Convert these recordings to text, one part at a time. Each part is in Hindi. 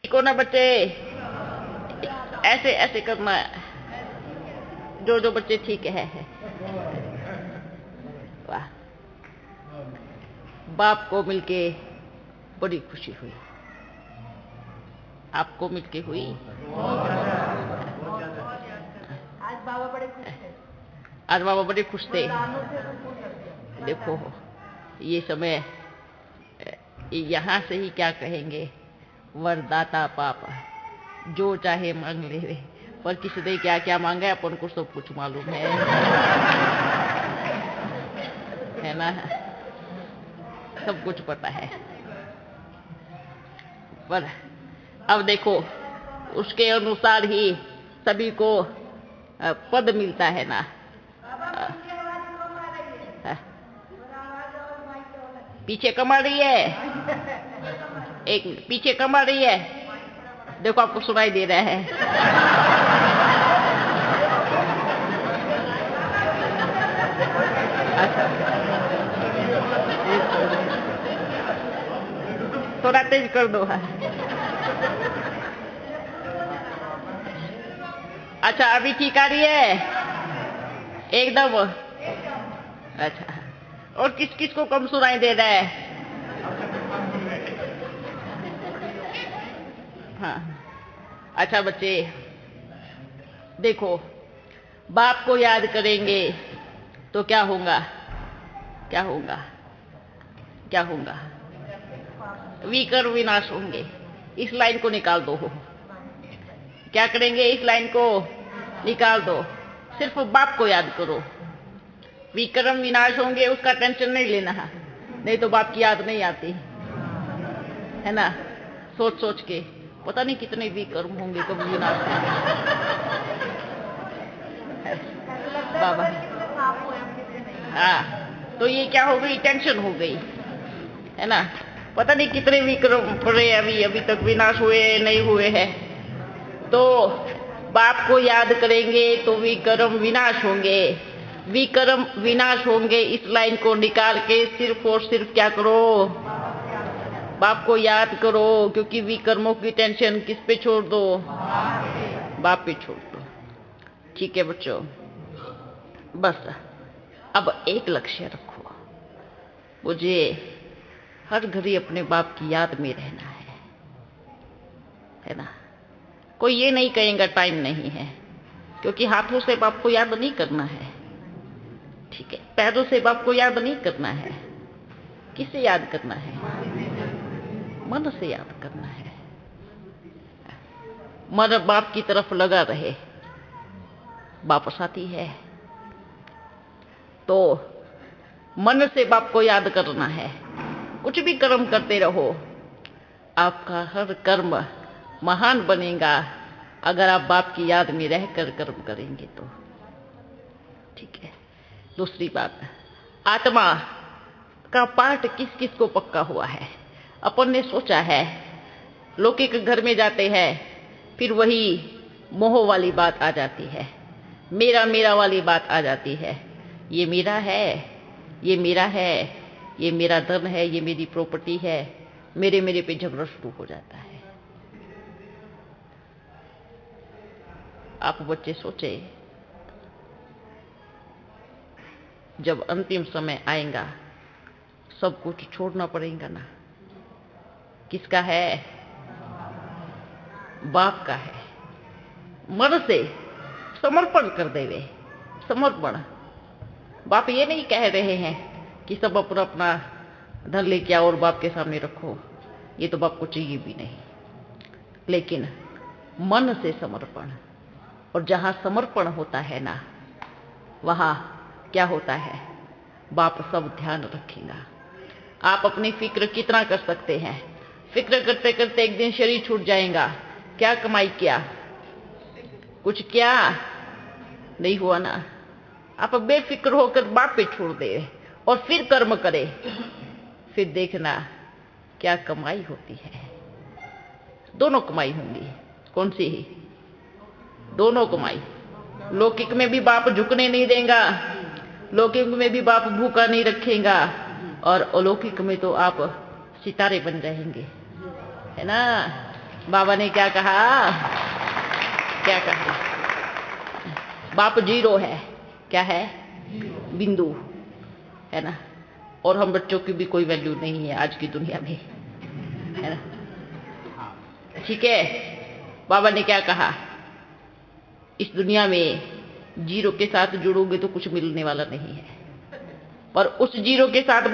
को ना बच्चे ऐसे ऐसे करना है, जो बच्चे ठीक है। वाह, बाप को मिलके बड़ी खुशी हुई, आपको मिलके हुई। आज बाबा बड़े खुश थे। आज बाबा बड़े खुश थे। देखो ये समय यहाँ से ही क्या कहेंगे, वरदाता पाप जो चाहे मांग ले रे, पर किसी ने क्या क्या मांगा है अपन को सब कुछ मालूम है ना, सब कुछ पता है। पर अब देखो उसके अनुसार ही सभी को पद मिलता है ना। पीछे कमा रही है, एक मिनट, पीछे कमा रही है, देखो आपको सुनाई दे रहा है। थोड़ा तेज कर दो। अच्छा अभी ठीक आ रही है एकदम। अच्छा, और किस किस को कम सुनाई दे रहा है? हाँ अच्छा बच्चे देखो, बाप को याद करेंगे तो क्या होगा, क्या होगा, क्या होगा? विकर विनाश होंगे। इस लाइन को निकाल दो। क्या करेंगे? इस लाइन को निकाल दो, सिर्फ बाप को याद करो। विक्रम विनाश होंगे उसका टेंशन नहीं लेना है, नहीं तो बाप की याद नहीं आती है ना। सोच सोच के पता नहीं कितने विक्रम होंगे, कब विनाश बाबा। हाँ तो ये क्या हो गई, टेंशन हो गई है ना। पता नहीं कितने विक्रम पड़े अभी तक विनाश हुए नहीं हुए हैं। तो बाप को याद करेंगे तो विक्रम विनाश होंगे, विक्रम विनाश होंगे। इस लाइन को निकाल के सिर्फ और सिर्फ क्या करो, बाप को याद करो, क्योंकि विक्रमों की टेंशन किस पे छोड़ दो, बाप पे छोड़ दो। ठीक है बच्चों, बस अब एक लक्ष्य रखो, मुझे हर घड़ी अपने बाप की याद में रहना है ना। कोई ये नहीं कहेगा टाइम नहीं है, क्योंकि हाथों से बाप को याद नहीं करना है, ठीक है। पैरों से बाप को याद नहीं करना है, किससे याद करना है? मन से याद करना है। मन बाप की तरफ लगा रहे, बाप साथी है, तो मन से बाप को याद करना है। कुछ भी कर्म करते रहो, आपका हर कर्म महान बनेगा अगर आप बाप की याद में रहकर कर्म करेंगे तो, ठीक है। दूसरी बात, आत्मा का पाठ किस किस को पक्का हुआ है? अपन ने सोचा है लौकिक घर में जाते हैं, फिर वही मोह वाली बात आ जाती है, मेरा मेरा वाली बात आ जाती है। ये मेरा है, ये मेरा है, ये मेरा धन है, ये मेरी प्रॉपर्टी है, मेरे पे झगड़ा शुरू हो जाता है। आप बच्चे सोचे, जब अंतिम समय आएगा सब कुछ छोड़ना पड़ेगा ना। किसका है? बाप का है। मन से समर्पण कर देवे, समर्पण। बाप ये नहीं कह रहे हैं कि सब अपना अपना धन लेके आओ और बाप के सामने रखो, ये तो बाप को चाहिए भी नहीं। लेकिन मन से समर्पण, और जहां समर्पण होता है ना, वहां क्या होता है? बाप सब ध्यान रखेगा। आप अपनी फिक्र कितना कर सकते हैं? फिक्र करते करते एक दिन शरीर छूट जाएगा। क्या कमाई किया? कुछ क्या नहीं हुआ ना। आप बेफिक्र होकर बाप पे छोड़ दे और फिर कर्म करे, फिर देखना क्या कमाई होती है। दोनों कमाई होंगी। कौन सी? दोनों कमाई। लौकिक में भी बाप झुकने नहीं देगा, लौकिक में भी बाप भूखा नहीं रखेगा, और अलौकिक में तो आप सितारे बन जाएंगे, है ना। बाबा ने क्या कहा? क्या कहा? बाप जीरो है। क्या है? बिंदु है ना। और हम बच्चों की भी कोई वैल्यू नहीं है आज की दुनिया में, है ना। ठीक है, बाबा ने क्या कहा? इस दुनिया में जीरो के साथ जुड़ोगे तो कुछ मिलने वाला नहीं है, पर उस जीरो के साथ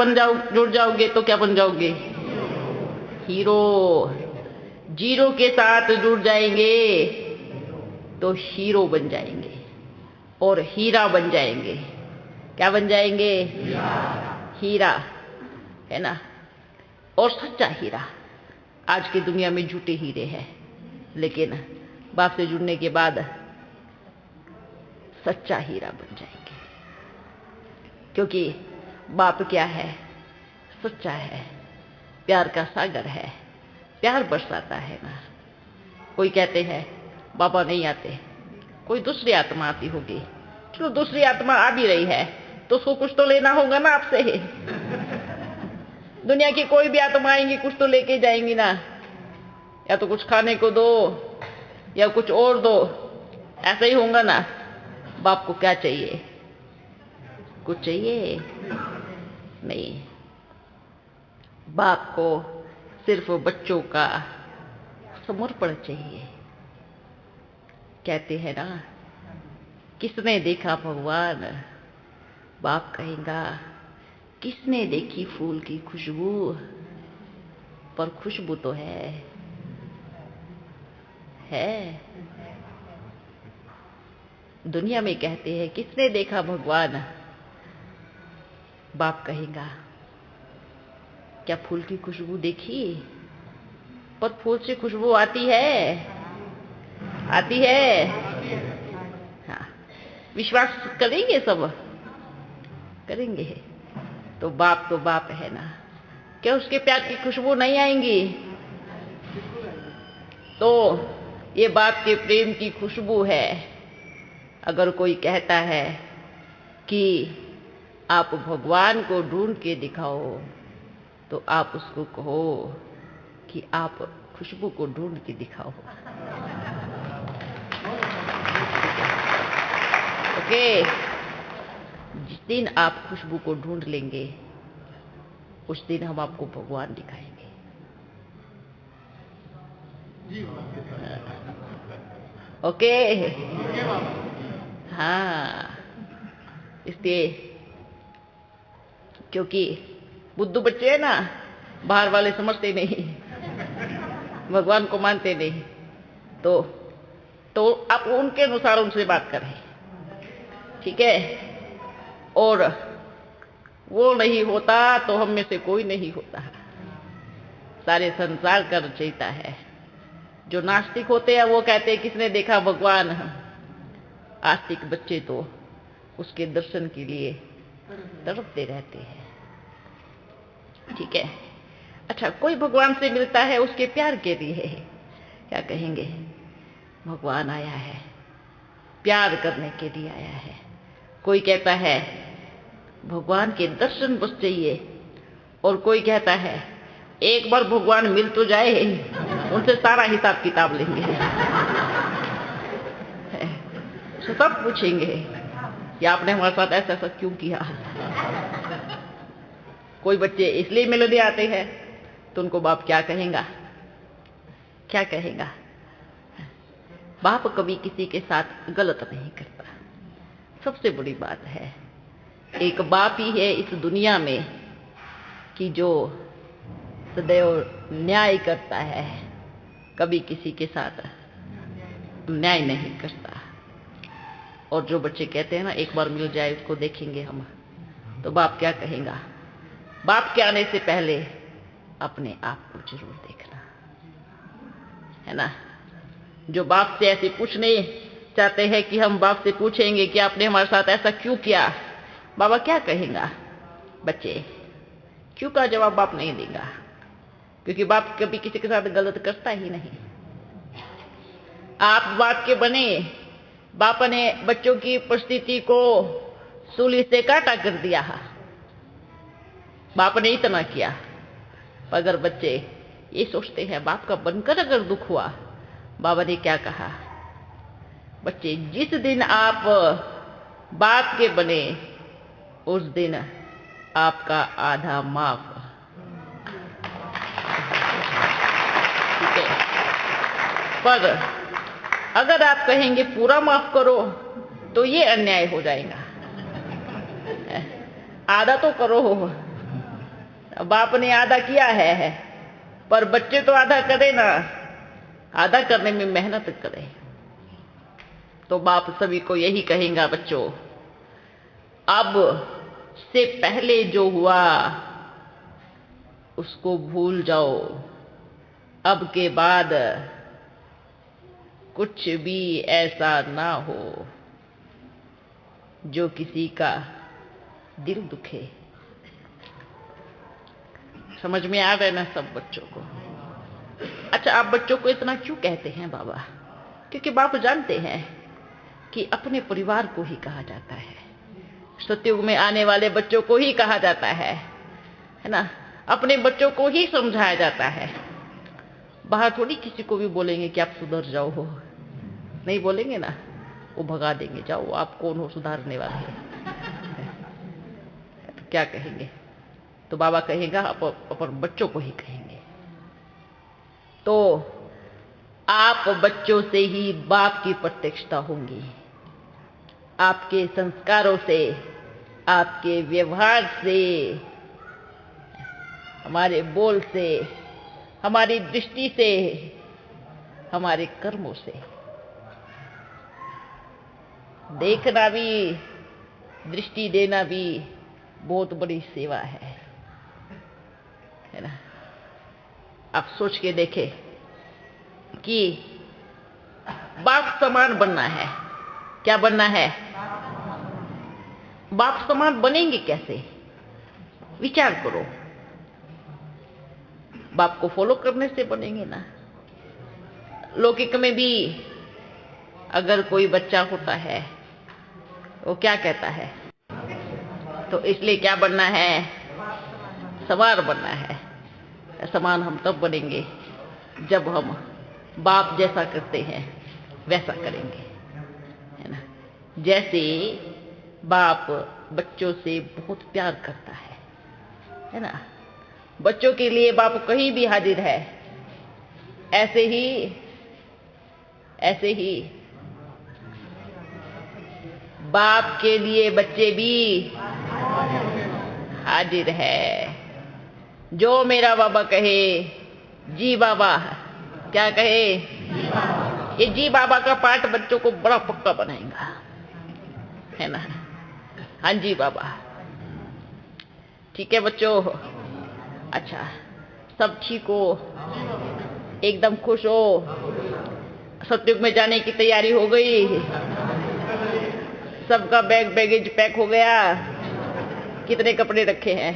जुड़ जाओगे तो क्या बन जाओगे? हीरो। जीरो के साथ जुड़ जाएंगे तो हीरो बन जाएंगे और हीरा बन जाएंगे। क्या बन जाएंगे? हीरा, है ना। और सच्चा हीरा। आज की दुनिया में झूठे हीरे हैं, लेकिन बाप से जुड़ने के बाद सच्चा हीरा बन जाएंगे। क्योंकि बाप क्या है? सच्चा है, प्यार का सागर है, प्यार बरसाता है ना। कोई कहते हैं बाबा नहीं आते, कोई दूसरी आत्मा आती होगी। चलो दूसरी आत्मा आ भी रही है तो उसको कुछ तो लेना होगा ना आपसे। दुनिया की कोई भी आत्मा आएंगी, कुछ तो लेके जाएंगी ना। या तो कुछ खाने को दो या कुछ और दो, ऐसा ही होगा ना। बाप को क्या चाहिए? कुछ चाहिए नहीं। बाप को सिर्फ बच्चों का समर्पण चाहिए। कहते हैं ना, किसने देखा भगवान? बाप कहेगा, किसने देखी फूल की खुशबू? पर खुशबू तो है। दुनिया में कहते हैं किसने देखा भगवान? बाप कहेगा, क्या फूल की खुशबू देखी? पर फूल से खुशबू आती है? आती है। हाँ, विश्वास करेंगे सब? करेंगे। तो बाप है ना। क्या उसके प्यार की खुशबू नहीं आएंगी? तो ये बाप के प्रेम की खुशबू है। अगर कोई कहता है कि आप भगवान को ढूंढ के दिखाओ, तो आप उसको कहो कि आप खुशबू को ढूंढ के दिखाओ। ओके। जिस दिन आप खुशबू को ढूंढ लेंगे, उस दिन हम आपको भगवान दिखाएंगे। ओके। हाँ, इसलिए क्योंकि बुद्धू बच्चे हैं ना, बाहर वाले समझते नहीं, भगवान को मानते नहीं। तो आप उनके अनुसार उनसे बात करें, ठीक है। और वो नहीं होता तो हम में से कोई नहीं होता। सारे संसार का रचयिता है। जो नास्तिक होते हैं वो कहते हैं किसने देखा भगवान? आस्तिक बच्चे तो उसके दर्शन के लिए तड़पते रहते हैं, ठीक है। अच्छा, कोई भगवान से मिलता है उसके प्यार के लिए, क्या कहेंगे? भगवान आया है, प्यार करने के लिए आया है। कोई कहता है भगवान के दर्शन बस चाहिए, और कोई कहता है एक बार भगवान मिल तो जाए, उनसे सारा हिसाब किताब लेंगे। सब पूछेंगे कि आपने हमारे साथ ऐसा ऐसा क्यों किया। कोई बच्चे इसलिए मिलने आते हैं तो उनको बाप क्या कहेगा? क्या कहेगा? बाप कभी किसी के साथ गलत नहीं करता। सबसे बड़ी बात है, एक बाप ही है इस दुनिया में कि जो सदैव न्याय करता है, कभी किसी के साथ न्याय नहीं करता। और जो बच्चे कहते हैं ना एक बार मिल जाए उसको देखेंगे हम, तो बाप क्या कहेगा? बाप के आने से पहले अपने आप को जरूर देखना, है ना। जो बाप से ऐसे पूछने चाहते हैं कि हम बाप से पूछेंगे कि आपने हमारे साथ ऐसा क्यों किया, बाबा क्या कहेगा? बच्चे क्यों का जवाब बाप नहीं देगा, क्योंकि बाप कभी किसी के साथ गलत करता ही नहीं। आप बाप के बने, बाप ने बच्चों की परिस्थिति को सूली से काटा कर दिया। बाप ने इतना किया, अगर बच्चे ये सोचते हैं बाप का बनकर अगर दुख हुआ, बाबा ने क्या कहा, बच्चे जिस दिन आप बाप के बने उस दिन आपका आधा माफ। ठीक है, पर अगर आप कहेंगे पूरा माफ करो तो ये अन्याय हो जाएगा। आधा तो करो, बाप ने आधा किया है, पर बच्चे तो आधा करे ना, आधा करने में मेहनत करे। तो बाप सभी को यही कहेगा, बच्चों अब से पहले जो हुआ उसको भूल जाओ, अब के बाद कुछ भी ऐसा ना हो जो किसी का दिल दुखे। समझ में आ रहा है ना सब बच्चों को? अच्छा, आप बच्चों को इतना क्यों कहते हैं बाबा? क्योंकि बाप जानते हैं कि अपने परिवार को ही कहा जाता है, सतयुग में आने वाले बच्चों को ही कहा जाता है ना, अपने बच्चों को ही समझाया जाता है। बाहर थोड़ी किसी को भी बोलेंगे कि आप सुधर जाओ हो, नहीं बोलेंगे ना, वो भगा देंगे, जाओ आप कौन हो सुधारने वाले। तो क्या कहेंगे? तो बाबा कहेगा अपन बच्चों को ही कहेंगे। तो आप बच्चों से ही बाप की प्रत्यक्षता होंगी, आपके संस्कारों से, आपके व्यवहार से, हमारे बोल से, हमारी दृष्टि से, हमारे कर्मों से। देखना भी, दृष्टि देना भी बहुत बड़ी सेवा है ना। आप सोच के देखें कि बाप समान बनना है। क्या बनना है? बाप समान बनेंगे कैसे? विचार करो। बाप को फॉलो करने से बनेंगे ना। लौकिक में भी अगर कोई बच्चा होता है वो क्या कहता है? तो इसलिए क्या बनना है? समान बनना है। समान हम तब बनेंगे जब हम बाप जैसा करते हैं वैसा करेंगे, है ना। जैसे बाप बच्चों से बहुत प्यार करता है ना, बच्चों के लिए बाप कहीं भी हाजिर है, ऐसे ही बाप के लिए बच्चे भी हाजिर है। जो मेरा बाबा कहे, जी बाबा, क्या कहे? ये जी बाबा का पाठ बच्चों को बड़ा पक्का बनाएगा, है ना। हाँ जी बाबा। ठीक है बच्चों? अच्छा, सब ठीक हो? एकदम खुश हो? सतयुग में जाने की तैयारी हो गई? सबका बैगेज पैक हो गया? कितने कपड़े रखे हैं?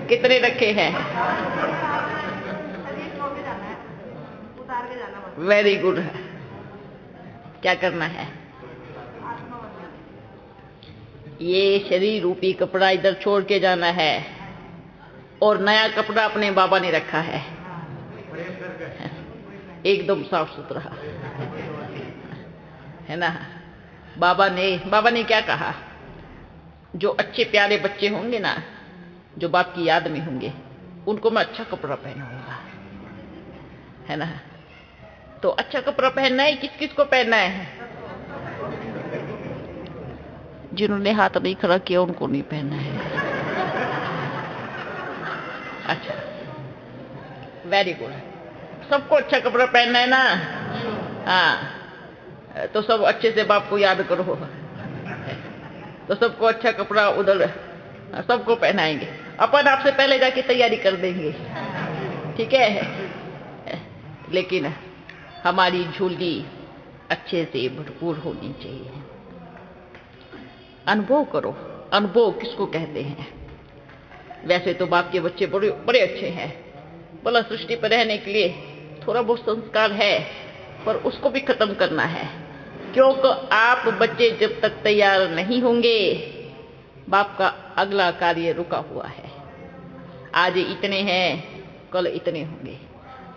कितने रखे हैं? Very good. क्या करना है? ये शरीर रूपी कपड़ा इधर छोड़ के जाना है और नया कपड़ा अपने बाबा ने रखा है, एकदम साफ सुथरा, है ना। बाबा ने क्या कहा? जो अच्छे प्यारे बच्चे होंगे ना, जो बाप की याद में होंगे, उनको मैं अच्छा कपड़ा पहनाऊंगा, है ना। तो अच्छा कपड़ा पहनना है, किस किस को पहनना है? जिन्होंने हाथ नहीं खड़ा किया उनको नहीं पहनना है। अच्छा, वेरी गुड। सबको अच्छा कपड़ा पहनना है ना? हाँ, तो सब अच्छे से बाप को याद करो, तो सबको अच्छा कपड़ा उधर सबको पहनाएंगे। अपन आपसे पहले जाके तैयारी कर देंगे, ठीक है। लेकिन हमारी झोली अच्छे से भरपूर होनी चाहिए। अनुभव करो। अनुभव किसको कहते हैं? वैसे तो बाप के बच्चे बड़े बड़े अच्छे हैं, भला सृष्टि पर रहने के लिए थोड़ा बहुत संस्कार है, पर उसको भी खत्म करना है। क्योंकि आप बच्चे जब तक तैयार नहीं होंगे बाप का अगला कार्य रुका हुआ है। आज इतने हैं, कल इतने होंगे,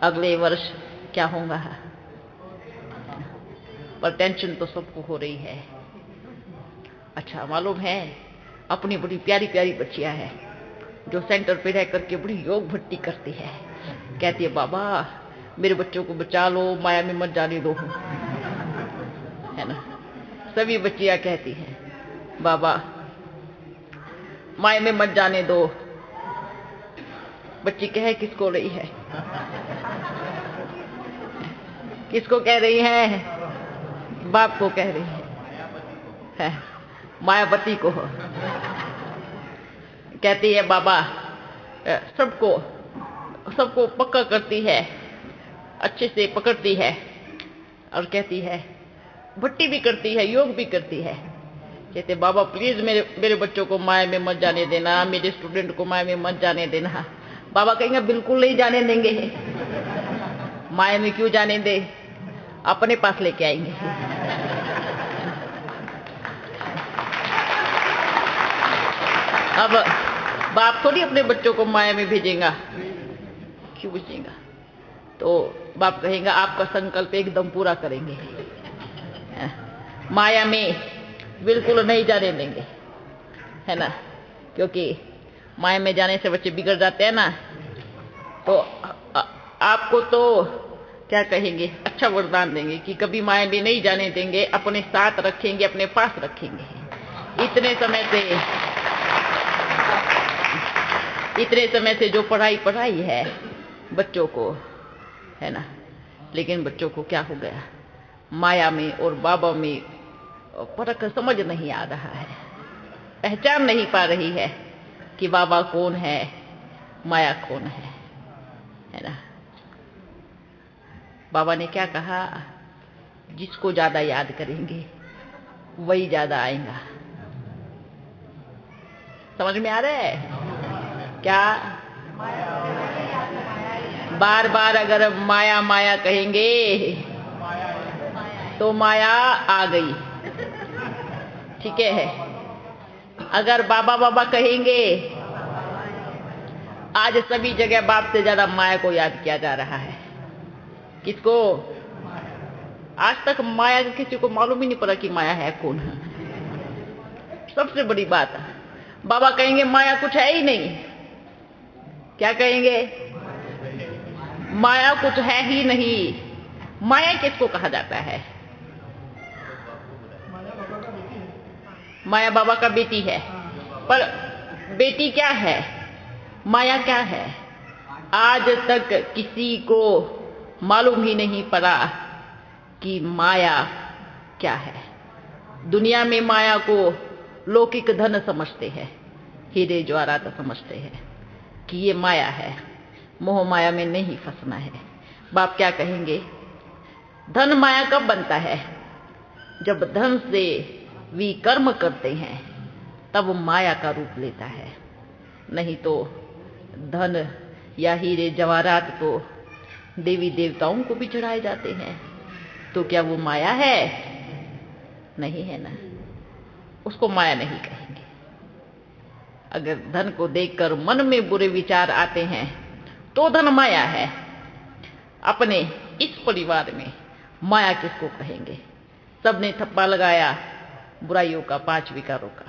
अगले वर्ष क्या होगा, पर टेंशन तो सबको हो रही है। अच्छा मालूम है, अपनी बड़ी प्यारी प्यारी बच्चियां हैं जो सेंटर पे रह करके बड़ी योग भट्टी करती है। कहती है बाबा मेरे बच्चों को बचा लो, माया में मत जाने दो, है ना। सभी बच्चियां कहती हैं बाबा माया में मत जाने दो। बच्ची कहे किसको रही है, किसको कह रही है, बाप को कह रही है, मायावती को। कहती है बाबा सबको पक्का करती है, अच्छे से पकड़ती है, और कहती है भट्टी भी करती है, योग भी करती है। कहते बाबा प्लीज मेरे बच्चों को माया में मत जाने देना, मेरे स्टूडेंट को माया में मत जाने देना। बाबा कहेंगे बिल्कुल नहीं जाने देंगे, माया में क्यों जाने दे, अपने पास लेके आएंगे। अब बाप थोड़ी अपने बच्चों को माया में भेजेगा, क्यों भेजेगा। तो बाप कहेगा आपका संकल्प एकदम पूरा करेंगे, माया में बिल्कुल नहीं जाने देंगे, है ना। क्योंकि माया में जाने से बच्चे बिगड़ जाते हैं ना। तो आपको तो क्या कहेंगे, अच्छा वरदान देंगे कि कभी माया में नहीं जाने देंगे, अपने साथ रखेंगे, अपने पास रखेंगे। इतने समय से जो पढ़ाई है बच्चों को, है ना, लेकिन बच्चों को क्या हो गया, माया में और बाबा में फर्क समझ नहीं आ रहा है, पहचान नहीं पा रही है कि बाबा कौन है, माया कौन है ना। बाबा ने क्या कहा, जिसको ज्यादा याद करेंगे वही ज्यादा आएगा। समझ में आ रहा है क्या। बार बार अगर माया माया कहेंगे तो माया आ गई, ठीक है। अगर बाबा बाबा कहेंगे, आज सभी जगह बाप से ज्यादा माया को याद किया जा रहा है। किसको, आज तक माया किसी को मालूम ही नहीं पड़ा कि माया है कौन है। सबसे बड़ी बात, बाबा कहेंगे माया कुछ है ही नहीं। क्या कहेंगे, माया कुछ है ही नहीं। माया किसको कहा जाता है, माया बाबा का बेटी है। पर बेटी क्या है, माया क्या है, आज तक किसी को मालूम ही नहीं पड़ा कि माया क्या है। दुनिया में माया को लौकिक धन समझते हैं, हीरे जवाहरात समझते हैं कि ये माया है, मोह माया में नहीं फंसना है। बाप क्या कहेंगे, धन माया कब बनता है, जब धन से विकर्म करते हैं तब माया का रूप लेता है। नहीं तो धन या हीरे जवाहरात तो देवी देवताओं को भी चढ़ाए जाते हैं, तो क्या वो माया है, नहीं है ना। उसको माया नहीं कहेंगे। अगर धन को देखकर मन में बुरे विचार आते हैं तो धन माया है। अपने इस परिवार में माया किसको कहेंगे, सबने थप्पा लगाया बुराइयों का, 5 विकारों का,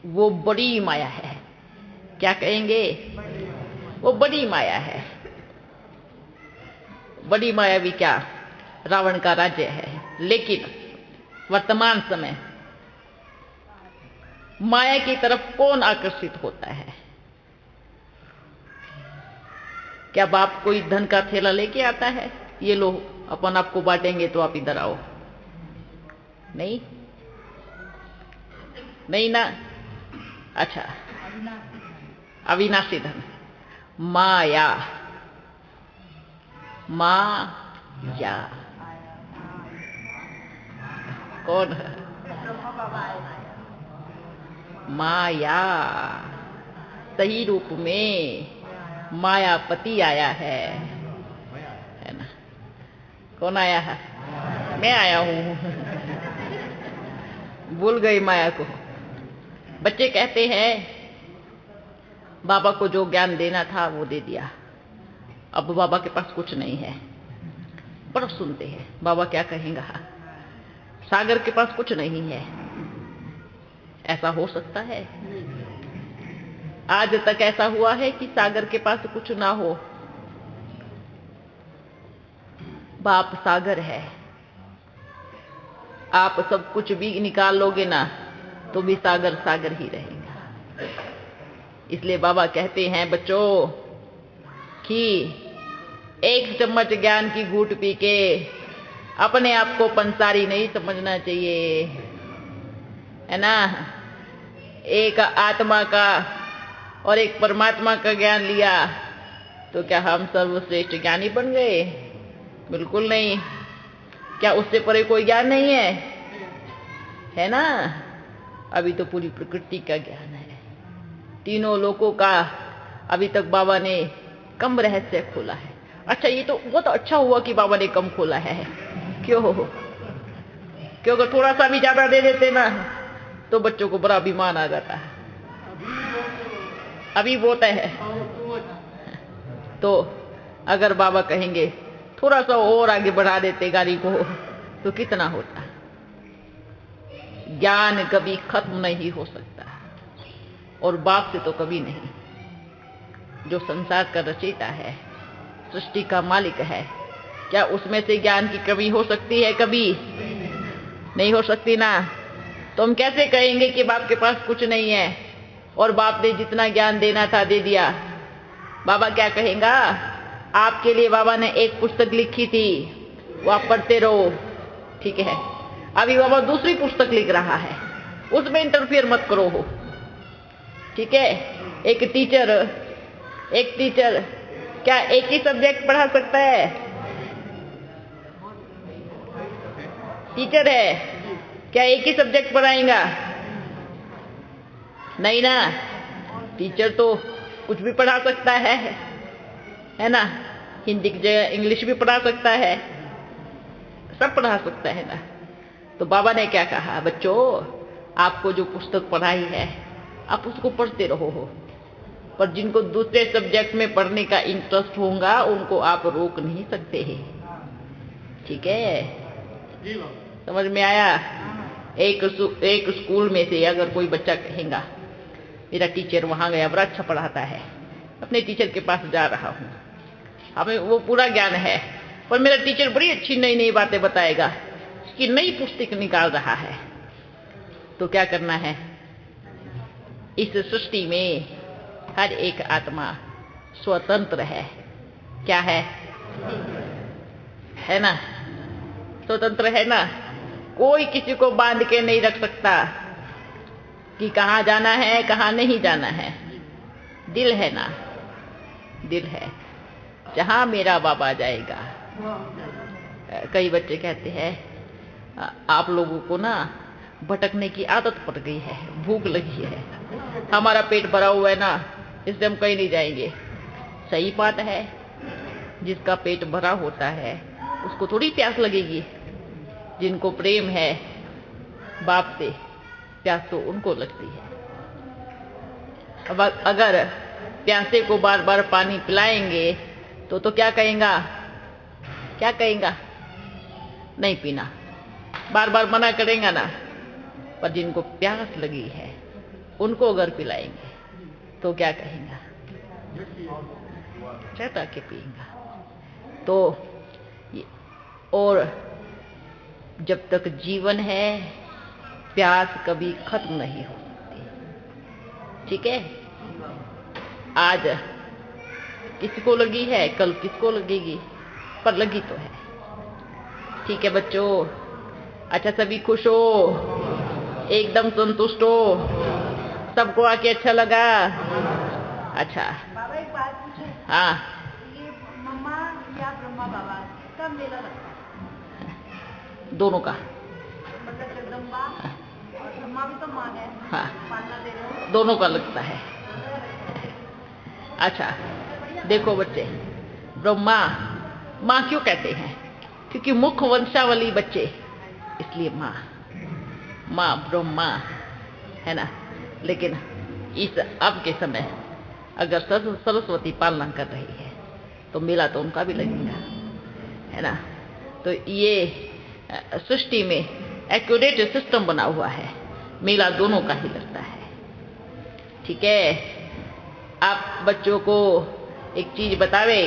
वो बड़ी माया है। क्या कहेंगे, वो बड़ी माया है। बड़ी माया भी क्या, रावण का राज्य है। लेकिन वर्तमान समय माया की तरफ कौन आकर्षित होता है। क्या बाप कोई धन का थैला लेके आता है, ये लो अपन आपको बांटेंगे तो आप इधर आओ, नहीं, नहीं ना। अच्छा, अविनाशी धन, माया, माया कौन है, माया सही रूप में मायापति आया है ना। कौन आया है, मैं आया हूं। भूल गई माया को, बच्चे कहते हैं बाबा को जो ज्ञान देना था वो दे दिया, अब बाबा के पास कुछ नहीं है। बड़ा सुनते हैं बाबा क्या कहेंगे, सागर के पास कुछ नहीं है। ऐसा हो सकता है? आज तक ऐसा हुआ है कि सागर के पास कुछ ना हो? बाप सागर है, आप सब कुछ भी निकाल लोगे ना तो भी सागर सागर ही रहेगा। इसलिए बाबा कहते हैं बच्चों कि एक चम्मच ज्ञान की घूंट पी के अपने आप को पंसारी नहीं समझना चाहिए, है ना। एक आत्मा का और एक परमात्मा का ज्ञान लिया तो क्या हम सर्वश्रेष्ठ ज्ञानी बन गए? बिल्कुल नहीं। क्या उससे परे कोई ज्ञान नहीं है ना। अभी तो पूरी प्रकृति का ज्ञान है, तीनों लोकों का अभी तक बाबा ने कम रहस्य खोला है। अच्छा, ये तो बहुत अच्छा हुआ कि बाबा ने कम खोला है। क्यों अगर थोड़ा सा भी ज्यादा दे देते ना तो बच्चों को बड़ा अभिमान आ जाता है। अभी बहुत है। तो अगर बाबा कहेंगे थोड़ा सा और आगे बढ़ा देते गाड़ी को तो कितना होता। ज्ञान कभी खत्म नहीं हो सकता, और बाप से तो कभी नहीं। जो संसार का रचयिता है, सृष्टि का मालिक है, क्या उसमें से ज्ञान की कमी हो सकती है? कभी नहीं हो सकती ना। तो हम कैसे कहेंगे कि बाप के पास कुछ नहीं है और बाप ने जितना ज्ञान देना था दे दिया? बाबा क्या कहेगा, आपके लिए बाबा ने एक पुस्तक लिखी थी, वो आप पढ़ते रहो, ठीक है। अभी बाबा दूसरी पुस्तक लिख रहा है, उसमें इंटरफियर मत करो हो, ठीक है। एक टीचर क्या एक ही सब्जेक्ट पढ़ा सकता है? टीचर है क्या एक ही सब्जेक्ट पढ़ाएगा? नहीं ना। टीचर तो कुछ भी पढ़ा सकता है ना। हिंदी की जगह इंग्लिश भी पढ़ा सकता है, सब पढ़ा सकता है ना। तो बाबा ने क्या कहा, बच्चों आपको जो पुस्तक पढ़ाई है आप उसको पढ़ते रहो हो, पर जिनको दूसरे सब्जेक्ट में पढ़ने का इंटरेस्ट होगा उनको आप रोक नहीं सकते हैं, ठीक है। समझ में आया? एक स्कूल में से अगर कोई बच्चा कहेगा मेरा टीचर वहां गया, बड़ा अच्छा पढ़ाता है, अपने टीचर के पास जा रहा हूँ, हमें वो पूरा ज्ञान है, पर मेरा टीचर बड़ी अच्छी नई नई बातें बताएगा, उसकी नई पुस्तक निकाल रहा है, तो क्या करना है? इस सृष्टि में हर एक आत्मा स्वतंत्र है। क्या है ना? स्वतंत्र है ना। कोई किसी को बांध के नहीं रख सकता कि कहाँ जाना है कहाँ नहीं जाना है। दिल है ना, दिल है, जहां मेरा बाबा जाएगा। कई बच्चे कहते हैं आप लोगों को ना भटकने की आदत पड़ गई है, भूख लगी है, हमारा पेट भरा हुआ है ना, इसलिए हम कहीं नहीं जाएंगे। सही बात है, जिसका पेट भरा होता है उसको थोड़ी प्यास लगेगी। जिनको प्रेम है बाप से, प्यास तो उनको लगती है। अब अगर प्यासे को बार बार पानी पिलाएंगे तो क्या कहेगा? क्या कहेगा? नहीं पीना, बार बार मना करेगा ना। पर जिनको प्यास लगी है उनको अगर पिलाएंगे तो क्या कहेगा? चटा के पिएगा। तो और जब तक जीवन है प्यास कभी खत्म नहीं हो सकती, ठीक है। आज किसको लगी है, कल किसको लगेगी, पर लगी तो है, ठीक है बच्चों। अच्छा, सभी खुश हो, एकदम संतुष्ट हो, सबको आके अच्छा लगा? अच्छा बाबा एक बात पूछे, हाँ, ये मम्मा या ब्रह्मा बाबा कब मेला लगता है? दोनों का। मतलब जगदम्बा और ब्रह्मा भी तो माँ है, हाँ, पालना दे रहे हो, दोनों का लगता है। अच्छा देखो बच्चे, ब्रह्मा माँ क्यों कहते हैं? क्योंकि मुख्य वंशावली बच्चे, इसलिए माँ ब्रह्मा है ना। लेकिन इस अब के समय अगर सरस्वती पालना कर रही है तो मेला तो उनका भी लगेगा, है ना। तो ये सृष्टि में एक्यूरेट सिस्टम बना हुआ है, मेला दोनों का ही लगता है। ठीक है, आप बच्चों को एक चीज बतावे,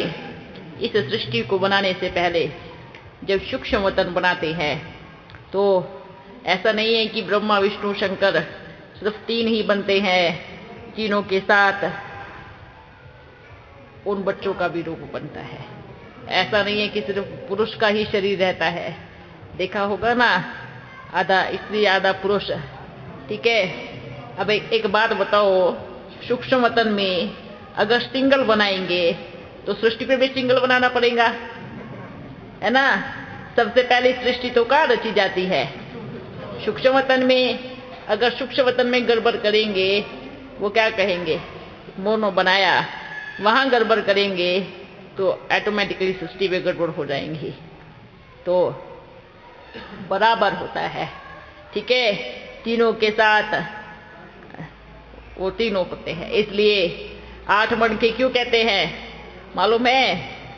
इस सृष्टि को बनाने से पहले जब सूक्ष्म वतन बनाते हैं तो ऐसा नहीं है कि ब्रह्मा विष्णु शंकर सिर्फ 3 ही बनते हैं, तीनों के साथ उन बच्चों का भी रूप बनता है। ऐसा नहीं है कि सिर्फ पुरुष का ही शरीर रहता है, देखा होगा ना, आधा स्त्री आधा पुरुष। ठीक है, अब एक बात बताओ, सूक्ष्म वतन में अगर सिंगल बनाएंगे तो सृष्टि पे भी सिंगल बनाना पड़ेगा, है ना। सबसे पहले सृष्टि तो कहाँ रची जाती है? सूक्ष्म वतन में। अगर सूक्ष्म वतन में गड़बड़ करेंगे, वो क्या कहेंगे, मोनो बनाया, वहां गड़बड़ करेंगे तो ऑटोमेटिकली सृष्टि में गड़बड़ हो जाएंगी। तो बराबर होता है, ठीक है, तीनों के साथ वो तीनों होते हैं। इसलिए 8 मणके क्यों कहते हैं मालूम है?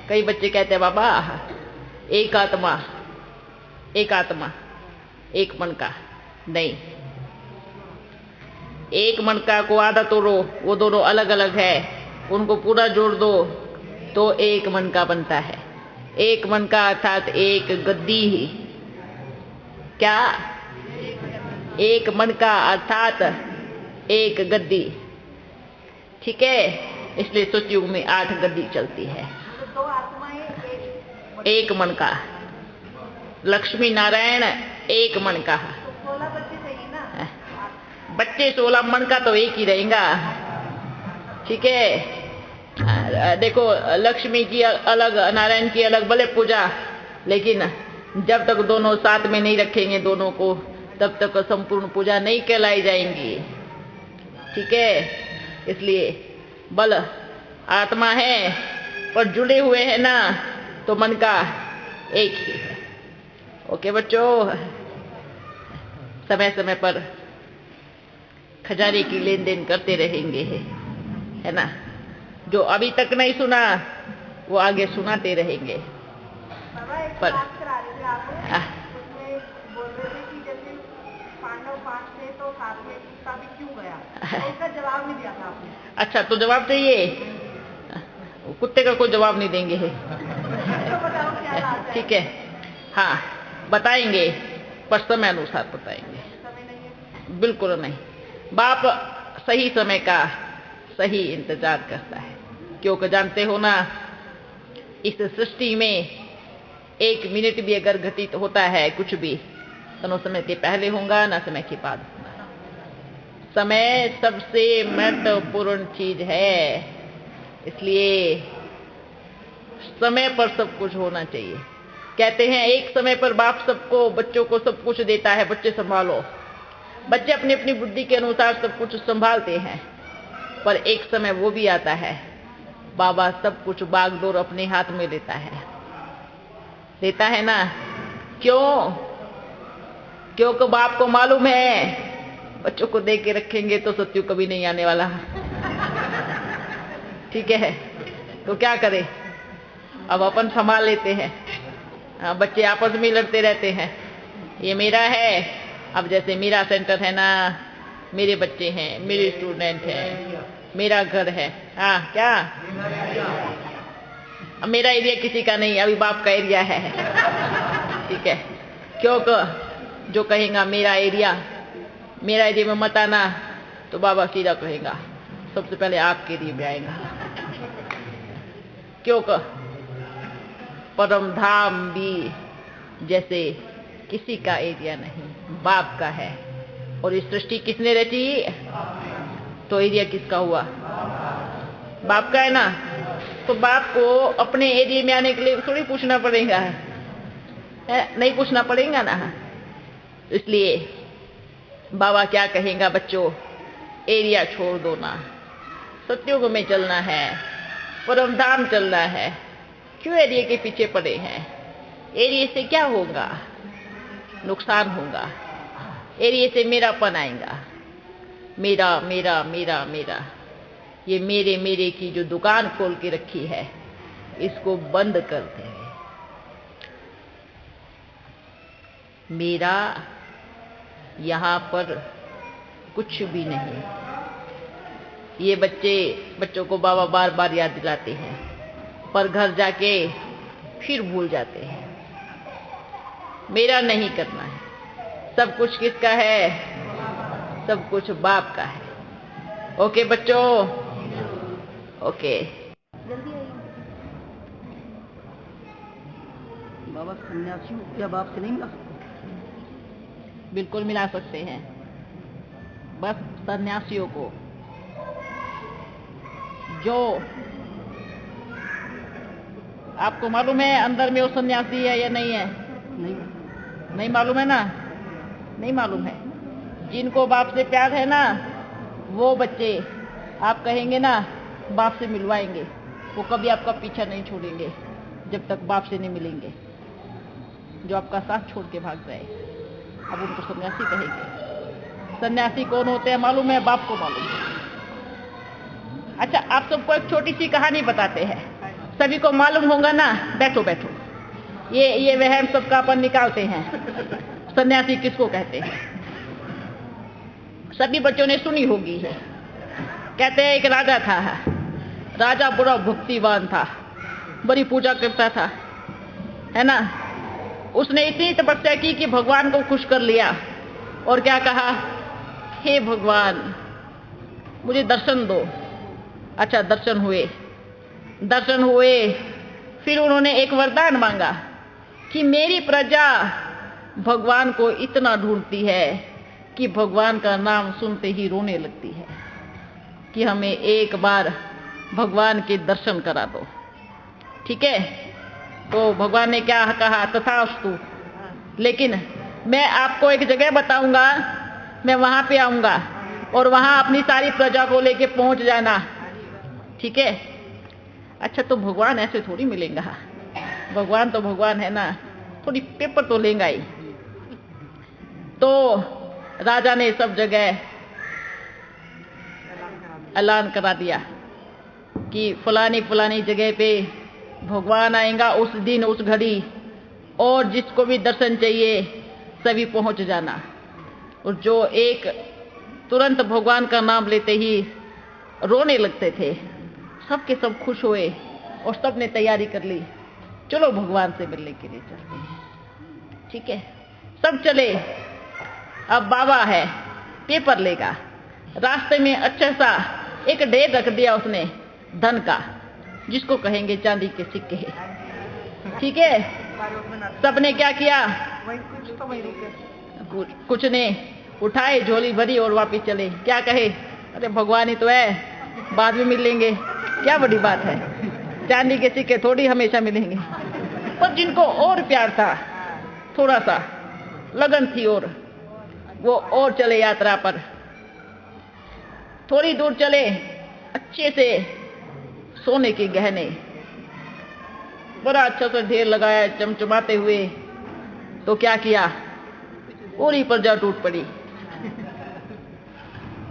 कई बच्चे कहते हैं बाबा एक आत्मा एक मणका। नहीं, एक मणका को आधा तोड़ो, वो दोनों अलग अलग है, उनको पूरा जोड़ दो तो एक मणका बनता है। एक मणका अर्थात एक गद्दी ही। क्या? एक मणका अर्थात एक गद्दी। ठीक है, इसलिए सतयुग में 8 गद्दी चलती है। तो 2 आत्माएं एक मणका, लक्ष्मी नारायण एक मणका। तो 16 बच्चे चाहिए ना। बच्चे 16, मणका तो एक ही रहेगा। ठीक है, देखो लक्ष्मी की अलग, नारायण की अलग, भले पूजा, लेकिन जब तक दोनों साथ में नहीं रखेंगे दोनों को, तब तक संपूर्ण पूजा नहीं कहलाई जाएंगी। ठीक है, इसलिए बल आत्मा है पर जुड़े हुए हैं ना, तो मन का एक ही है। ओके बच्चों, समय समय पर खजाने की लेन देन करते रहेंगे, है ना। जो अभी तक नहीं सुना वो आगे सुनाते रहेंगे। बाबा एक पर बात करा रहे थे आप, उसमें बोल रहे थे कि जैसे पांडव 5 थे तो 7 में कुत्ता भी क्यों गया, तो उसका जवाब नहीं दिया था आपने। अच्छा, तो जवाब चाहिए? कुत्ते का कोई जवाब नहीं देंगे। तो बताओ क्या बात है। ठीक है, हाँ बताएंगे, पर समय अनुसार बताएंगे। समय नहीं है। बिल्कुल नहीं, बाप सही समय का सही इंतजार करता है, क्योंकि जानते हो ना, इस सृष्टि में 1 मिनट भी अगर घटित होता है कुछ भी, तो न समय के पहले होगा ना समय के बाद होगा। समय सबसे महत्वपूर्ण चीज है, इसलिए समय पर सब कुछ होना चाहिए। कहते हैं एक समय पर बाप सबको, बच्चों को सब कुछ देता है, बच्चे संभालो। बच्चे अपनी अपनी बुद्धि के अनुसार सब कुछ संभालते हैं, पर एक समय वो भी आता है बाबा सब कुछ बागडोर अपने हाथ में लेता है ना। क्यों? क्योंकि बाप को मालूम है बच्चों को दे के रखेंगे तो सत्यु कभी नहीं आने वाला। ठीक है, तो क्या करें, अब अपन संभाल लेते हैं। बच्चे आपस में लड़ते रहते हैं, ये मेरा है। अब जैसे मेरा सेंटर है ना, मेरे बच्चे हैं, मेरे स्टूडेंट हैं, मेरा घर है। हाँ क्या? अब मेरा एरिया किसी का नहीं, अभी बाप का एरिया है। ठीक है, क्योंकि जो कहेगा मेरा एरिया में मत आना, तो बाबा सीधा कहेगा सबसे पहले आपके एरिया में आएगा। क्योंकि परम धाम भी जैसे किसी का एरिया नहीं, बाप का है। और इस सृष्टि किसने रची? तो एरिया किसका हुआ? बाप का है ना। तो बाप को अपने एरिया में आने के लिए थोड़ी पूछना पड़ेगा, नहीं पूछना पड़ेगा ना। इसलिए बाबा क्या कहेगा, बच्चों एरिया छोड़ दो ना, सतयुग में चलना है, परम धाम चलना है, क्यों एरिया के पीछे पड़े हैं? एरिया से क्या होगा? नुकसान होगा। एरिया से मेरापन आएगा, मेरा मेरा मेरा मेरा, ये मेरे मेरे की जो दुकान खोल के रखी है इसको बंद कर दे। मेरा यहाँ पर कुछ भी नहीं। ये बच्चों को बाबा बार बार याद दिलाते हैं, पर घर जाके फिर भूल जाते हैं। मेरा नहीं करना है, सब कुछ किसका है? सब कुछ बाप का है। ओके बच्चों, ओके। जल्दी आइए। बाबा सन्यासियों क्या बाप से नहीं मिला सकते? बिल्कुल मिला सकते हैं, बस सन्यासियों को जो आपको मालूम है अंदर में वो सन्यासी है या नहीं है? नहीं मालूम है ना? नहीं मालूम है। जिनको बाप से प्यार है ना, वो बच्चे आप कहेंगे ना बाप से मिलवाएंगे, वो कभी आपका पीछा नहीं छोड़ेंगे जब तक बाप से नहीं मिलेंगे। जो आपका साथ छोड़ के भाग जाए, अब उनको सन्यासी कहेंगे। सन्यासी कौन होते हैं मालूम है? बाप को मालूम है। अच्छा, आप सबको एक छोटी सी कहानी बताते हैं, सभी को मालूम होगा ना? बैठो बैठो, ये वहम सबका अपन निकालते हैं। सन्यासी किसको कहते हैं? सभी बच्चों ने सुनी होगी है। कहते हैं एक राजा था, राजा बड़ा भक्तिवान था, बड़ी पूजा करता था, है ना। उसने इतनी तपस्या की कि भगवान को खुश कर लिया और क्या कहा, हे भगवान मुझे दर्शन दो। अच्छा, दर्शन हुए। फिर उन्होंने एक वरदान मांगा कि मेरी प्रजा भगवान को इतना ढूंढती है कि भगवान का नाम सुनते ही रोने लगती है, कि हमें एक बार भगवान के दर्शन करा दो। ठीक है, तो भगवान ने क्या कहा, तथास्तु। लेकिन मैं आपको एक जगह बताऊंगा, मैं वहां पे आऊंगा और वहां अपनी सारी प्रजा को लेके पहुंच जाना। ठीक है। अच्छा, तो भगवान ऐसे थोड़ी मिलेगा, भगवान तो भगवान है ना, थोड़ी पेपर तो लेगा ही। तो राजा ने सब जगह ऐलान करा दिया कि फलानी जगह पे भगवान आएगा उस दिन उस घड़ी, और जिसको भी दर्शन चाहिए सभी पहुंच जाना। और जो एक तुरंत भगवान का नाम लेते ही रोने लगते थे, सबके सब खुश हुए और सबने तैयारी कर ली, चलो भगवान से मिलने के लिए चलते हैं। ठीक है, सब चले। अब बाबा है, पेपर लेगा। रास्ते में अच्छा सा एक ढेर रख दिया उसने धन का, जिसको कहेंगे चांदी के सिक्के। ठीक है, सबने क्या किया, कुछ ने उठाए झोली भरी और वापिस चले। क्या कहे, अरे भगवान ही तो है, बाद में मिल लेंगे, क्या बड़ी बात है, चांदी के सिक्के थोड़ी हमेशा मिलेंगे। पर जिनको और प्यार था, थोड़ा सा लगन थी, और वो और चले यात्रा पर। थोड़ी दूर चले, अच्छे से सोने के गहने, बड़ा अच्छा सा ढेर लगाया चमचमाते हुए। तो क्या किया, पूरी प्रजा टूट पड़ी।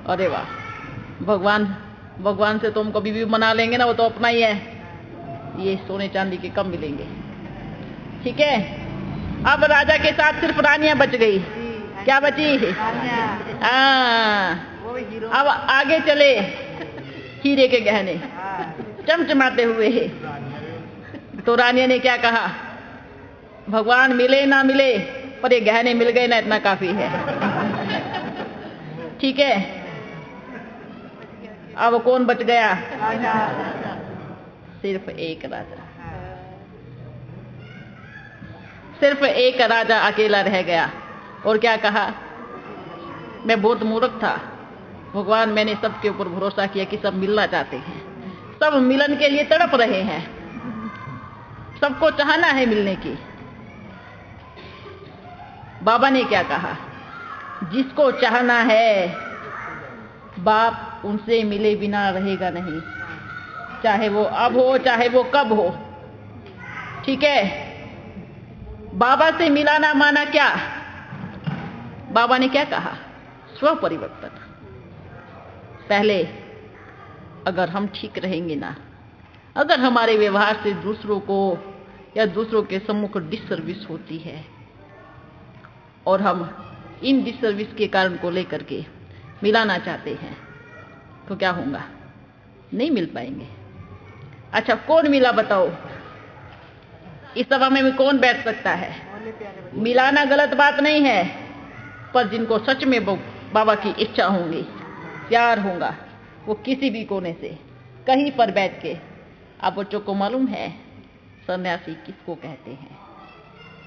अरे वाह, भगवान से तो हम कभी भी मना लेंगे ना, वो तो अपना ही है, ये सोने चांदी के कम मिलेंगे। ठीक है, अब राजा के साथ सिर्फ रानियां बच गई। क्या बची? अब आगे चले हीरे के गहने चमचमाते हुए। तो रानिया ने क्या कहा, भगवान मिले ना मिले, पर ये गहने मिल गए ना, इतना काफी है। ठीक है, अब कौन बच गया? सिर्फ एक राजा, सिर्फ एक राजा अकेला रह गया। और क्या कहा, मैं बहुत मूर्ख था भगवान, मैंने सबके ऊपर भरोसा किया कि सब मिलना चाहते हैं, सब मिलन के लिए तड़प रहे हैं, सबको चाहना है मिलने की। बाबा ने क्या कहा, जिसको चाहना है बाप उनसे मिले बिना रहेगा नहीं, चाहे वो अब हो चाहे वो कब हो। ठीक है, बाबा से मिलाना माना क्या? बाबा ने क्या कहा, स्व परिवर्तन। पहले अगर हम ठीक रहेंगे ना, अगर हमारे व्यवहार से दूसरों को या दूसरों के सम्मुख डिससर्विस होती है और हम इन डिससर्विस के कारण को लेकर के मिलाना चाहते हैं, तो क्या होगा? नहीं मिल पाएंगे। अच्छा, कौन मिला बताओ? इस सभा में कौन बैठ सकता है? मिलाना गलत बात नहीं है, पर जिनको सच में बाबा की इच्छा होंगी, प्यार होगा, वो किसी भी कोने से कहीं पर बैठ के, आप बच्चों को मालूम है सन्यासी किसको कहते हैं?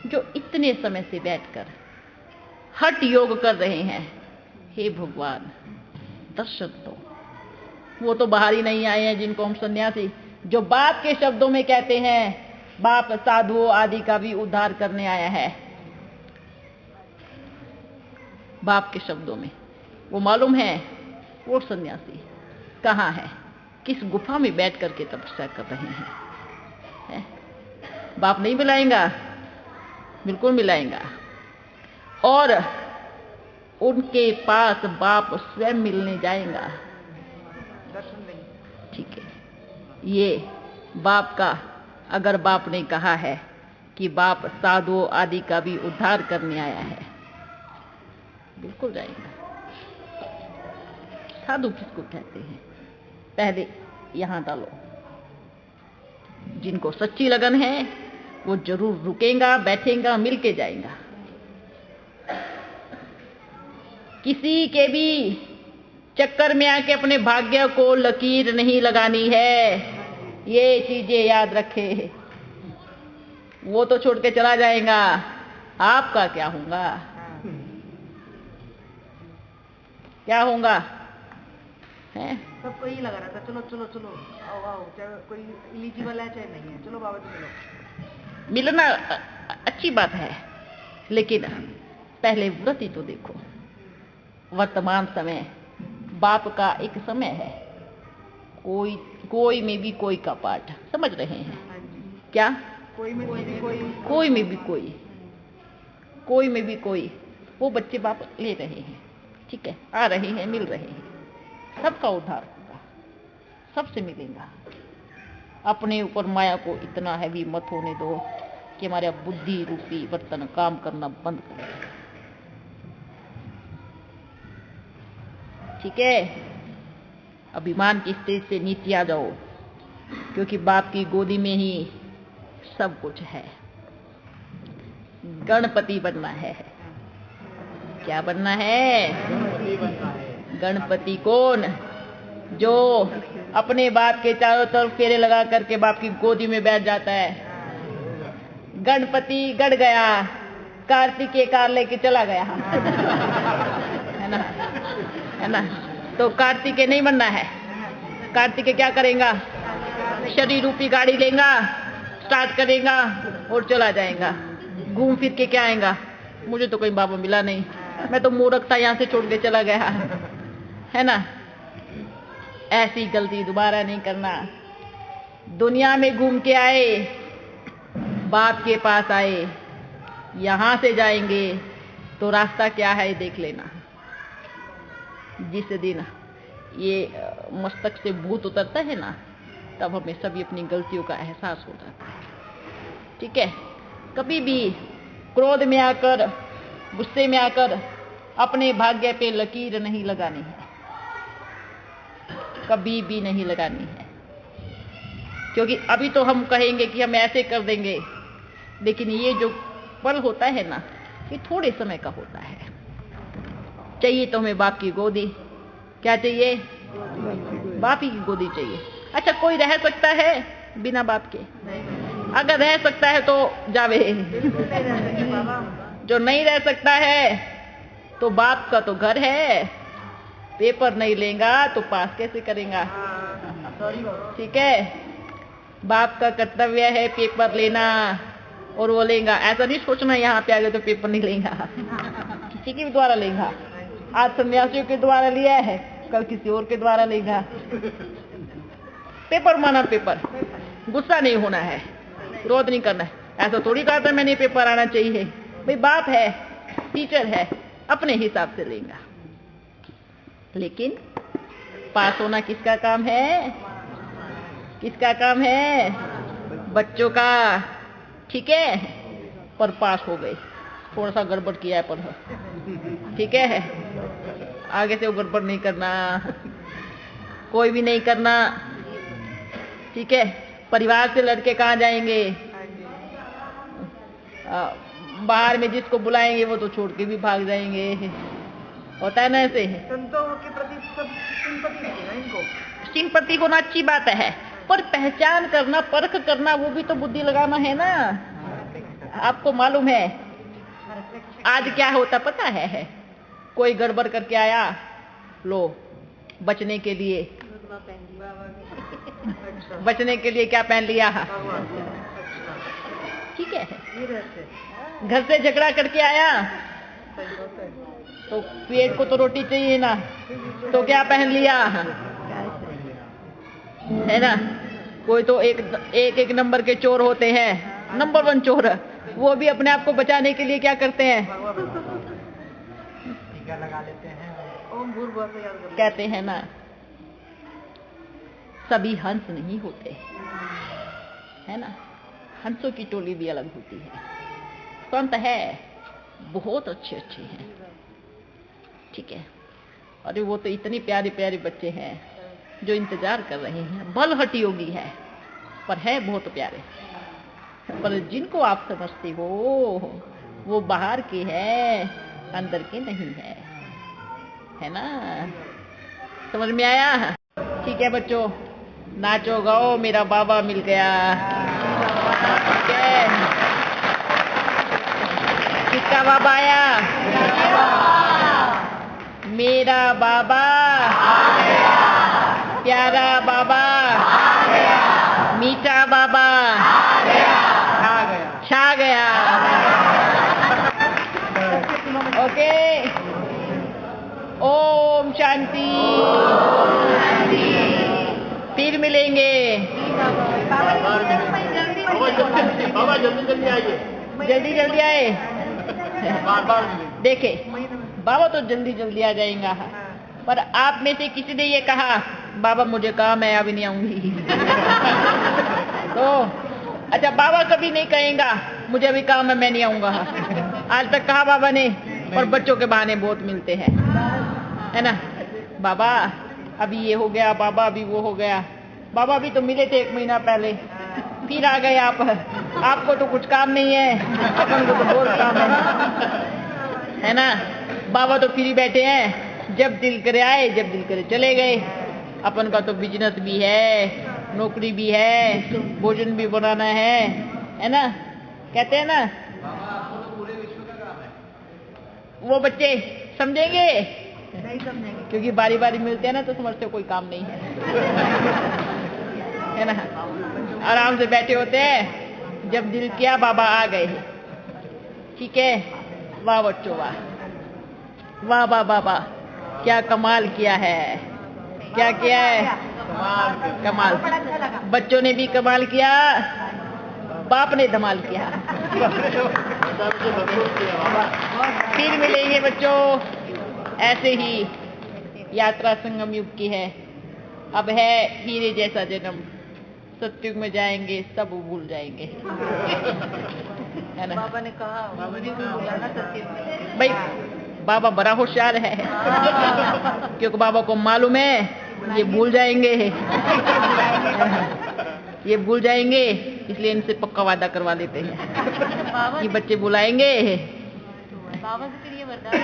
जो इतने समय से बैठकर हठ योग कर रहे हैं। हे भगवान, दर्शन दो। वो तो बाहर ही नहीं आए हैं जिनको हम सन्यासी, जो बाप के शब्दों में कहते हैं बाप साधुओं आदि का भी उद्धार करने आया है। बाप के शब्दों में वो मालूम है वो सन्यासी कहाँ है, किस गुफा में बैठ करके तपस्या कर रहे हैं। बाप नहीं मिलाएगा? बिल्कुल मिलाएगा। और उनके पास बाप स्वयं मिलने जाएगा। ठीक है, ये बाप का, अगर बाप ने कहा है कि बाप साधुओं आदि का भी उद्धार करने आया है, बिल्कुल जाएगा। साधु किसको कहते हैं? पहले यहां डालो। जिनको सच्ची लगन है वो जरूर रुकेगा, बैठेगा, मिल के जाएगा। किसी के भी चक्कर में आके अपने भाग्य को लकीर नहीं लगानी है, ये चीजें याद रखे। वो तो छोड़ के चला जाएगा, आपका क्या होगा? क्या होगा? है सबको यही लगा रहा था, चलो चलो चलो आओ आओ, चाहे कोई एलिजिबल है चाहे नहीं है, चलो बाबा जी मिलो। मिलना अच्छी बात है, लेकिन पहले व्रत ही तो देखो। वर्तमान समय बाप का एक समय है, कोई में भी कोई का पाठ, समझ रहे हैं क्या? कोई में भी कोई, कोई में भी कोई, कोई में भी कोई, वो बच्चे बाप ले रहे हैं। ठीक है, आ रहे हैं, मिल रहे हैं, सबका उद्धार होगा, सबसे मिलेगा। अपने ऊपर माया को इतना हैवी मत होने दो कि हमारा बुद्धि रूपी बर्तन काम करना बंद कर दे। ठीक है, अभिमान की स्टेज से नीचे आ जाओ, क्योंकि बाप की गोदी में ही सब कुछ है। गणपति बनना है। क्या बनना है? गणपति कौन? जो अपने बाप के चारों तरफ फेरे लगा करके बाप की गोदी में बैठ जाता है। गणपति गड़ गया, कार्तिकेय कार लेके चला गया, है ना? है ना? तो कार्तिकेय नहीं बनना है। कार्तिकेय क्या करेगा? शरीर रूपी गाड़ी लेगा, स्टार्ट करेगा और चला जाएगा, घूम फिर के क्या आएगा? मुझे तो कोई बाबा मिला नहीं, मैं तो मूर्ख था, यहाँ से छोड़ के चला गया, है ना? ऐसी गलती दोबारा नहीं करना। दुनिया में घूम के आए, बाप के पास आए, यहाँ से जाएंगे तो रास्ता क्या है देख लेना। जिस दिन ये मस्तक से भूत उतरता है ना, तब हमें सभी अपनी गलतियों का एहसास हो जाता है। ठीक है, कभी भी क्रोध में आकर, गुस्से में आकर अपने भाग्य पे लकीर नहीं लगानी है, कभी भी नहीं लगानी है। क्योंकि अभी तो हम कहेंगे कि हम ऐसे कर देंगे, लेकिन ये जो पल होता है ना, ये थोड़े समय का होता है। चाहिए तो हमें बाप की गोदी। क्या चाहिए? बाप ही की गोदी चाहिए। अच्छा, कोई रह सकता है बिना बाप के? अगर रह सकता है तो जावे। जो नहीं रह सकता है तो बाप का तो घर है, पेपर नहीं लेगा तो पास कैसे करेगा? ठीक है, बाप का कर्तव्य है पेपर लेना, और वो लेगा। ऐसा नहीं सोचना यहाँ पे आ गए तो पेपर नहीं लेगा, किसी के भी द्वारा लेगा। आज सन्यासियों के द्वारा लिया है, कल किसी और के द्वारा लेगा। पेपर माना पेपर, गुस्सा नहीं होना है, क्रोध नहीं करना है। ऐसा थोड़ी कहा था मैंने पेपर आना चाहिए। भाई बाप है, टीचर है, अपने हिसाब से लेगा। लेकिन पास होना किसका काम है? किसका काम है? बच्चों का। ठीक है, पर पास हो गए। थोड़ा सा गड़बड़ किया है पर, ठीक है, आगे से वो गड़बड़ नहीं करना, कोई भी नहीं करना। ठीक है, परिवार से लड़के कहाँ जाएंगे? बाहर में जिसको बुलाएंगे वो तो छोड़ के भी भाग जाएंगे। होता है ना ऐसे। संतों के प्रति सब सिंपैथी है इनको। सिंपैथी होना अच्छी बात है, पर पहचान करना, परख करना, वो भी तो बुद्धि लगाना है ना। आपको मालूम है आज क्या होता पता है? कोई गड़बड़ करके आया, लो बचने के लिए, बचने के लिए क्या पहन लिया? ठीक है, घर से झगड़ा करके आया तो पेट को तो रोटी चाहिए ना, तो क्या पहन लिया? है ना। कोई तो एक नंबर के चोर होते हैं, नंबर 1 चोर, वो भी अपने आप को बचाने के लिए क्या करते हैं? टीका लगा लेते हैं। ओम भूर्भुवः से याद कर, कहते हैं ना, सभी हंस नहीं होते, है ना। हंसों की टोली भी अलग होती है। संत है, बहुत अच्छे अच्छे हैं। ठीक है, अरे वो तो इतने प्यारे प्यारे बच्चे हैं जो इंतजार कर रहे हैं। बलहट योगी है, पर है बहुत प्यारे। पर जिनको आप समझते हो वो बाहर के हैं, अंदर के नहीं है ना। समझ में आया? ठीक है बच्चों, नाचो गाओ, मेरा बाबा मिल गया। ठीक है, किसका बाबा आया? मेरा बाबा आ गया। प्यारा बाबा आ गया। मीठा बाबा आ गया। छा गया। ओके, ओम शांति। फिर मिलेंगे। बाबा जल्दी जल्दी आइए, जल्दी जल्दी आए। देखे, बाबा तो जल्दी जल्दी आ जाएगा, पर आप में से किसी ने ये कहा बाबा मुझे काम है अभी नहीं आऊंगी। तो अच्छा, बाबा कभी नहीं कहेगा मुझे अभी काम है मैं नहीं आऊंगा। आज तक कहा बाबा ने, पर बच्चों के बहाने बहुत मिलते हैं, है ना। बाबा अभी ये हो गया, बाबा अभी वो हो गया। बाबा भी तो मिले थे 1 महीना पहले, फिर आ गए आप। आपको तो कुछ काम नहीं है, अपन को तो बहुत काम है ना। बाबा तो फ्री बैठे हैं, जब दिल करे आए, जब दिल करे चले गए। अपन का तो बिजनेस भी है, नौकरी भी है, भोजन भी बनाना है ना। कहते हैं ना, वो बच्चे समझेंगे नहीं समझेंगे, क्योंकि बारी बारी मिलते हैं ना, तो समझते कोई काम नहीं है ना। आराम से बैठे होते हैं, जब दिल किया बाबा आ गए। ठीक है, वाह बच्चों वाह, वाह वाह बाबा, क्या कमाल किया है। क्या किया है? कमाल। बच्चों ने भी कमाल किया, बाप ने धमाल किया। फिर मिलेंगे बच्चों, ऐसे ही यात्रा संगम युग की है। अब है हीरे जैसा जन्म, सत्युग में जाएंगे सब भूल जाएंगे, है ना। बाबा ने कहा बुलाना सत्युग में। भाई बाबा बड़ा होशियार है, क्योंकि बाबा को मालूम है ये भूल जाएंगे, ये भूल जाएंगे, इसलिए इनसे पक्का वादा करवा देते हैं कि बच्चे बुलाएंगे। बाबा से फिर ये वरदान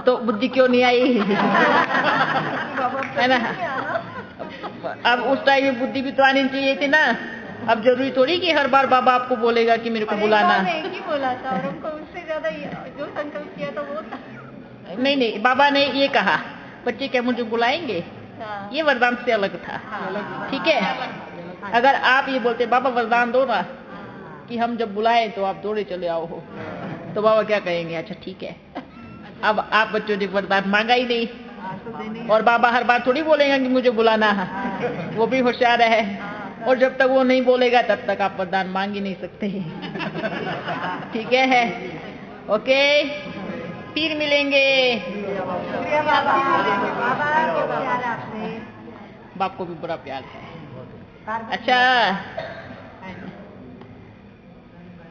तो बुद्धि क्यों नहीं आई? है ना। अब उस टाइम में बुद्धि भी तो आनी चाहिए थी ना। अब जरूरी थोड़ी कि हर बार बाबा आपको बोलेगा कि मेरे को बुलाना। एक ही बोला था और हमको उससे ज्यादा जो संकल्प किया था वो था। नहीं नहीं, बाबा ने ये कहा बच्चे क्या मुझे बुलाएंगे, हाँ। ये वरदान से अलग था। हाँ। ठीक है, अगर आप ये बोलते बाबा वरदान दो ना कि हम जब बुलाए तो आप दौड़े चले आओ हो, तो बाबा क्या कहेंगे, अच्छा ठीक है। अब आप बच्चों ने वरदान मांगा ही नहीं, और बाबा हर बार थोड़ी बोलेगा कि मुझे बुलाना है, वो भी होशियार है। और जब तक वो नहीं बोलेगा तब तक आप वरदान मांग ही नहीं सकते। ठीक है, ओके, फिर मिलेंगे। शुक्रिया बाबा। बाबा क्या प्यार है आपसे। बाप को भी बड़ा प्यार है। अच्छा,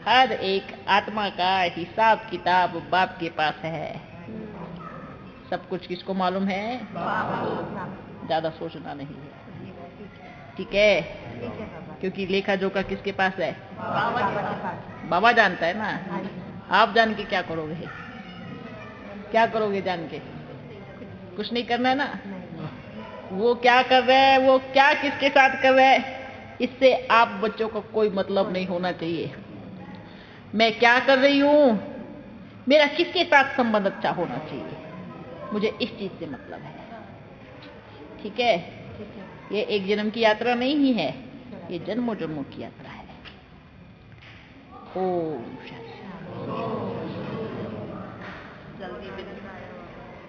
हर एक आत्मा का हिसाब किताब बाप के पास है। सब कुछ किसको मालूम है? ज्यादा सोचना नहीं है, ठीक है? क्योंकि लेखा जोखा किसके पास है? बाबा जानता है ना। आप जान के क्या करोगे? क्या करोगे जान के? कुछ नहीं करना है ना। वो क्या कर रहे हैं, वो क्या किसके साथ कर रहे हैं, इससे आप बच्चों को कोई मतलब नहीं होना चाहिए। मैं क्या कर रही हूं, मेरा किसके साथ संबंध अच्छा होना चाहिए, मुझे इस चीज से मतलब है, ठीक है? ये एक जन्म की यात्रा नहीं ही है, ये जन्मों जन्मों की यात्रा है। ओम शांति।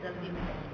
जल्दी मिले।